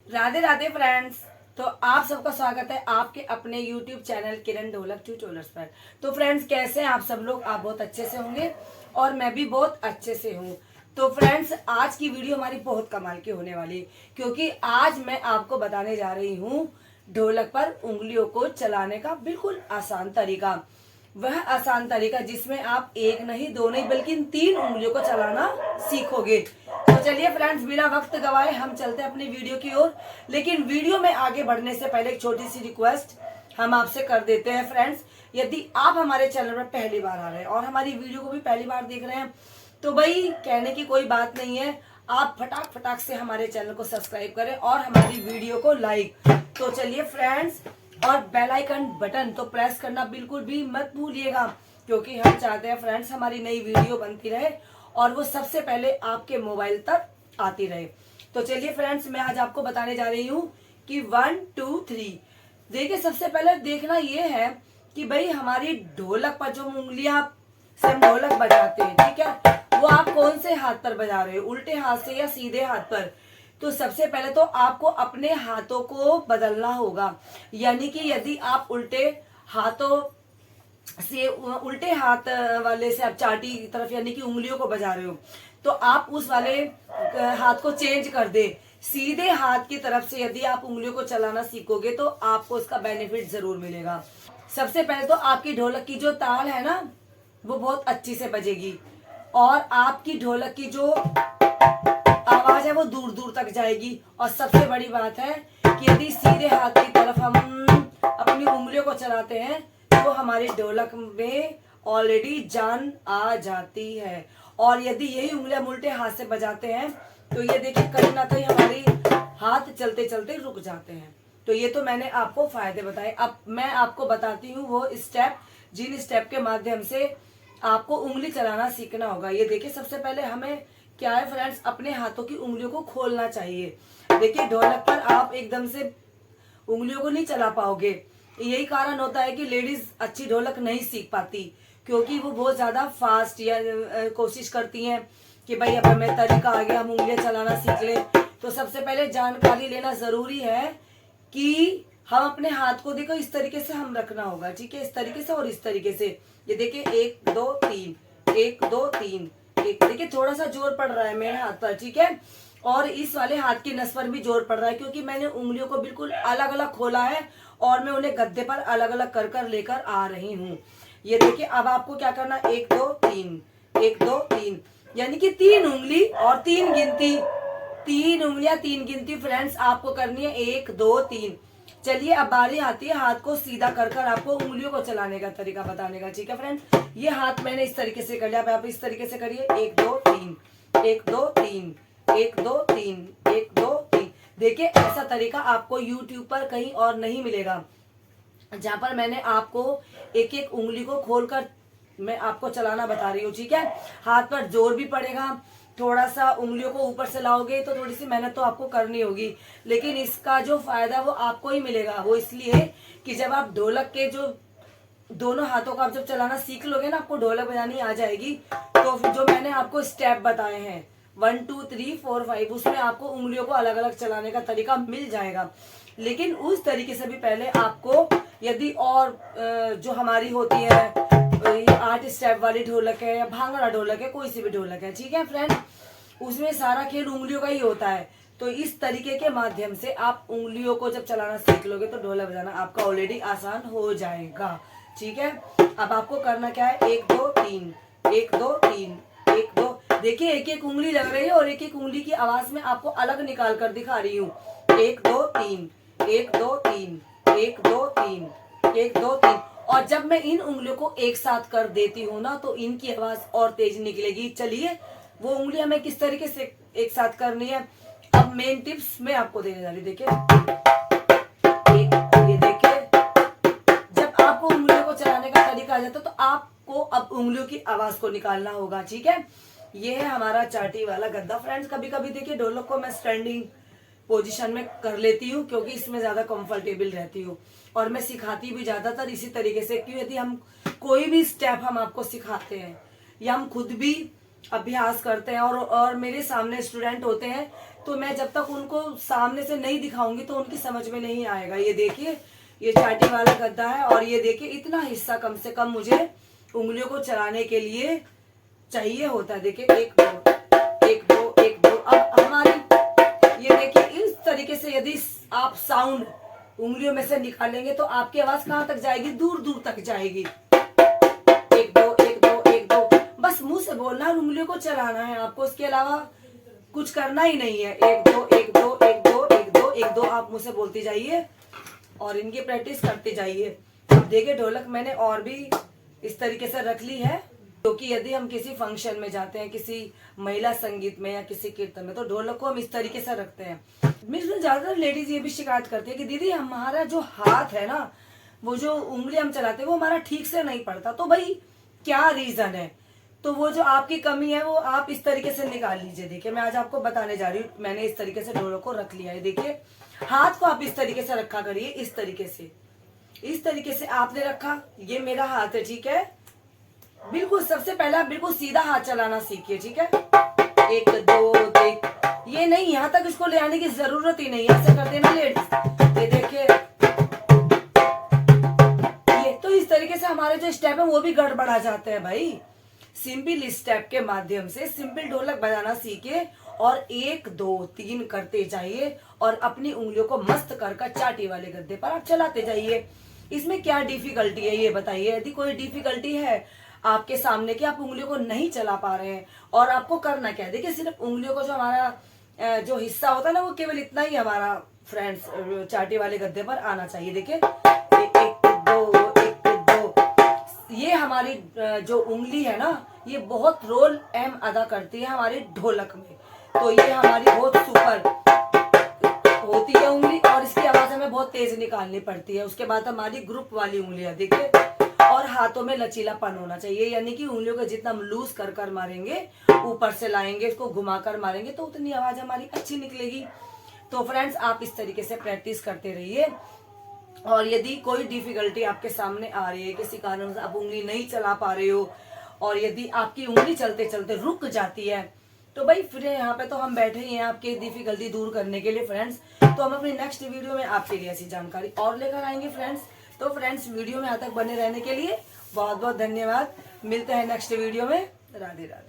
Radhe Radhe friends. तो आप सबका स्वागत है आपके अपने YouTube चैनल किरण ढोलक ट्यूटोरियल्स पर। तो फ्रेंड्स कैसे हैं आप सब लोग? आप बहुत अच्छे से होंगे और मैं भी बहुत अच्छे से हूँ। तो फ्रेंड्स आज की वीडियो हमारी बहुत कमाल की होने वाली, क्योंकि आज मैं आपको बताने जा रही हूँ ढोलक पर उंगलियों को चलाने का बिल्कुल आसान तरीका। वह आसान तरीका जिसमें आप एक नहीं दो नहीं बल्कि 3 उंगलियों को चलाना सीखोगे। तो चलिए फ्रेंड्स बिना वक्त गवाए हम चलते हैं अपनी वीडियो की ओर। लेकिन वीडियो में आगे बढ़ने से पहले एक छोटी सी रिक्वेस्ट हम आपसे कर देते हैं फ्रेंड्स। यदि आप हमारे चैनल पर पहली बार आ रहे हैं और हमारी वीडियो को भी पहली बार देख रहे हैं तो भाई कहने की कोई बात नहीं है, आप फटाक फटाक से हमारे चैनल को सब्सक्राइब करें और हमारी वीडियो को लाइक। तो चलिए फ्रेंड्स, और बेल आइकन बटन तो प्रेस करना बिल्कुल भी मत भूलिएगा, क्योंकि हम चाहते हैं फ्रेंड्स हमारी नई वीडियो बनती रहे और वो सबसे पहले आपके मोबाइल तक आती रहे। तो चलिए फ्रेंड्स मैं आज आपको बताने जा रही हूँ कि 1 2 3। देखिए सबसे पहले देखना ये है कि भाई हमारी ढोलक पर जो उंगलियां से हम ढोलक बजाते हैं, ठीक है, वो आप कौन से हाथ पर बजा रहे हो, उल्टे हाथ से या सीधे हाथ पर। तो सबसे पहले तो आपको अपने हाथों को बदलना होगा, यानी कि यदि आप उल्टे हाथों से उल्टे हाथ वाले से आप चाटी की तरफ यानी कि उंगलियों को बजा रहे हो तो आप उस वाले हाथ को चेंज कर दे। सीधे हाथ की तरफ से यदि आप उंगलियों को चलाना सीखोगे तो आपको उसका बेनिफिट जरूर मिलेगा। सबसे पहले तो आपकी ढोलक की जो ताल है ना वो बहुत अच्छी से बजेगी और आपकी ढोलक की जो आवाज है वो दूर दूर तक जाएगी। और सबसे बड़ी बात है कि यदि सीधे हाथ की तरफ हम अपनी उंगलियों को चलाते हैं तो हमारी ढोलक में ऑलरेडी जान आ जाती है। और यदि यही उंगलियां उल्टे हाथ से बजाते हैं तो ये देखिए कहीं ना कहीं हमारी हाथ चलते चलते रुक जाते हैं। तो ये तो मैंने आपको फायदे बताए। अब मैं आपको बताती हूँ वो स्टेप जिन स्टेप के माध्यम से आपको उंगली चलाना सीखना होगा। ये देखिए सबसे पहले हमें क्या है फ्रेंड्स, अपने हाथों की उंगलियों को खोलना चाहिए। देखिए ढोलक पर आप एकदम से उंगलियों को नहीं चला पाओगे। यही कारण होता है कि लेडीज अच्छी ढोलक नहीं सीख पाती, क्योंकि वो बहुत ज्यादा फास्ट या कोशिश करती हैं कि भाई अब हमें तरीका आ गया हम उंगलियां चलाना सीख ले। तो सबसे पहले जानकारी लेना जरूरी है कि हम अपने हाथ को देखो इस तरीके से हम रखना होगा, ठीक है, इस तरीके से और इस तरीके से। ये देखिए 1 2 3 1 2 3 एक। देखिए थोड़ा सा जोर पड़ रहा है मेरे हाथ पर, ठीक है, और इस वाले हाथ की नस पर भी जोर पड़ रहा है, क्योंकि मैंने उंगलियों को बिल्कुल अलग अलग खोला है और मैं उन्हें गद्दे पर अलग अलग कर कर लेकर आ रही हूँ। ये देखिए अब आपको क्या करना, 1 2 3 1 2 3, यानी कि 3 उंगली और 3 गिनती, 3 उंगलियां 3 गिनती फ्रेंड्स आपको करनी है, 1 2 3। चलिए अब बारी आती है हाथ को सीधा कर कर आपको उंगलियों को चलाने का तरीका बताने का, ठीक है फ्रेंड। ये हाथ मैंने इस तरीके से कर लिया, आप इस तरीके से करिए, 1 2 3 1 2 3 1 2 3 1 2 3। देखिए ऐसा तरीका आपको YouTube पर कहीं और नहीं मिलेगा, जहां पर मैंने आपको एक एक उंगली को खोलकर मैं आपको चलाना बता रही हूँ, ठीक है। हाथ पर जोर भी पड़ेगा, थोड़ा सा उंगलियों को ऊपर से लाओगे तो थोड़ी सी मेहनत तो आपको करनी होगी, लेकिन इसका जो फायदा वो आपको ही मिलेगा। वो इसलिए कि जब आप ढोलक के जो दोनों हाथों का आप जब चलाना सीख लोगे ना, आपको ढोलक बजानी आ जाएगी। तो जो मैंने आपको स्टेप बताए हैं 1 2 3 4 5, उसमें आपको उंगलियों को अलग अलग चलाने का तरीका मिल जाएगा। लेकिन उस तरीके से भी पहले आपको यदि और जो हमारी होती है 8 स्टेप वाली ढोलक है या भांगड़ा ढोलक है, कोई सी भी ढोलक है, ठीक है फ्रेंड, उसमें सारा खेल उंगलियों का ही होता है। तो इस तरीके के माध्यम से आप उंगलियों को जब चलाना सीख लोगे तो ढोलक बजाना आपका ऑलरेडी आसान हो जाएगा, ठीक है। अब आपको करना क्या है, 1 2 3 1 2 3 1 2। देखिए एक एक उंगली लग रही है और एक एक उंगली की आवाज में आपको अलग निकाल कर दिखा रही हूँ। 1 2 3 1 2 3 1 2 3 1 2 3। और जब मैं इन उंगलियों को एक साथ कर देती हूँ ना तो इनकी आवाज और तेज निकलेगी। चलिए वो उंगलियां मैं किस तरीके से एक साथ करनी है अब मेन टिप्स मैं आपको देने जा रही। देखिए ये देखिए जब आपको उंगलियों को चलाने का तरीका आ जाता है तो आपको अब उंगलियों की आवाज को निकालना होगा, ठीक है। ये है हमारा चाटी वाला गद्दा फ्रेंड्स। कभी कभी देखिए ढोलक को मैं स्टैंडिंग पोजीशन में कर लेती हूँ, क्योंकि इसमें ज्यादा कंफर्टेबल रहती हूँ और मैं सिखाती भी ज्यादातर इसी तरीके से। क्यों, यदि हम कोई भी स्टेप हम आपको सिखाते हैं या हम खुद भी अभ्यास करते हैं और मेरे सामने स्टूडेंट होते हैं, तो मैं जब तक उनको सामने से नहीं दिखाऊंगी तो उनकी समझ में नहीं आएगा। ये देखिए, ये चाटी वाला गद्दा है और ये देखिए इतना हिस्सा कम से कम मुझे उंगलियों को चलाने के लिए चाहिए होता है। देखिए 1 2 1 2 1 2। अब हमारी ये देखिए इस तरीके से यदि आप साउंड उंगलियों में से निकालेंगे तो आपकी आवाज कहाँ तक जाएगी? दूर दूर तक जाएगी। 1 2 1 2 1 2, बस मुंह से बोलना है और उंगलियों को चलाना है आपको, उसके अलावा कुछ करना ही नहीं है। 1 2 1 2 1 2 1 2 1 2 आप मुंह से बोलती जाइए और इनकी प्रैक्टिस करते जाइए। अब देखिए ढोलक मैंने और भी इस तरीके से रख ली है, क्योंकि यदि हम किसी फंक्शन में जाते हैं, किसी महिला संगीत में या किसी कीर्तन में, तो ढोलक को हम इस तरीके से रखते हैं। मेरे ज्यादातर लेडीज ये भी शिकायत करती है कि दीदी हमारा जो हाथ है ना, वो जो उंगली हम चलाते हैं वो हमारा ठीक से नहीं पड़ता। तो भाई क्या रीजन है? तो वो जो आपकी कमी है वो आप इस तरीके से निकाल लीजिए। देखिए मैं आज आपको बताने जा रही हूँ, मैंने इस तरीके से ढोलक को रख लिया है। देखिए हाथ को आप इस तरीके से रखा करिए, इस तरीके से, इस तरीके से आपने रखा, ये मेरा हाथ है, ठीक है। बिल्कुल सबसे पहले आप बिल्कुल सीधा हाथ चलाना सीखिए, ठीक है। 1 2 3, ये नहीं, यहाँ तक इसको ले आने की जरूरत ही नहीं है, ऐसे कर देना लेडीज। ये देखिए, ये तो इस तरीके से हमारे जो स्टेप है वो भी गड़बड़ा जाते हैं भाई। सिंपल स्टेप के माध्यम से सिंपल ढोलक बजाना सीखे और 1 2 3 करते जाइए और अपनी उंगलियों को मस्त कर चाटी वाले गद्दे पर आप चलाते जाइए। इसमें क्या डिफिकल्टी है ये बताइए। यदि कोई डिफिकल्टी है आपके सामने कि आप उंगलियों को नहीं चला पा रहे हैं और आपको करना क्या है, देखिए सिर्फ उंगलियों को जो हमारा जो हिस्सा होता है ना, वो केवल इतना ही हमारा फ्रेंड्स चाटी वाले गद्दे पर आना चाहिए। देखिए 1 2 1 2, ये हमारी जो उंगली है ना, ये बहुत रोल अहम अदा करती है हमारी ढोलक में। तो ये हमारी बहुत सुपर होती है उंगली और इसकी आवाज हमें बहुत तेज निकालनी पड़ती है। उसके बाद हमारी ग्रुप वाली उंगलियां देखिए, और हाथों में लचीलापन होना चाहिए, यानी कि उंगलियों को जितना हम लूज कर मारेंगे, ऊपर से लाएंगे, इसको घुमाकर मारेंगे, तो उतनी आवाज हमारी अच्छी निकलेगी। तो फ्रेंड्स आप इस तरीके से प्रैक्टिस करते रहिए। और यदि कोई डिफिकल्टी आपके सामने आ रही है, किसी कारण से आप उंगली नहीं चला पा रहे हो और यदि आपकी उंगली चलते चलते रुक जाती है, तो भाई फिर यहाँ पे तो हम बैठे ही हैं आपकी डिफिकल्टी दूर करने के लिए फ्रेंड्स। तो हम अपनी नेक्स्ट वीडियो में आपके लिए ऐसी जानकारी और लेकर आएंगे फ्रेंड्स। तो फ्रेंड्स वीडियो में यहाँ तक बने रहने के लिए बहुत बहुत धन्यवाद। मिलते हैं नेक्स्ट वीडियो में। राधे राधे।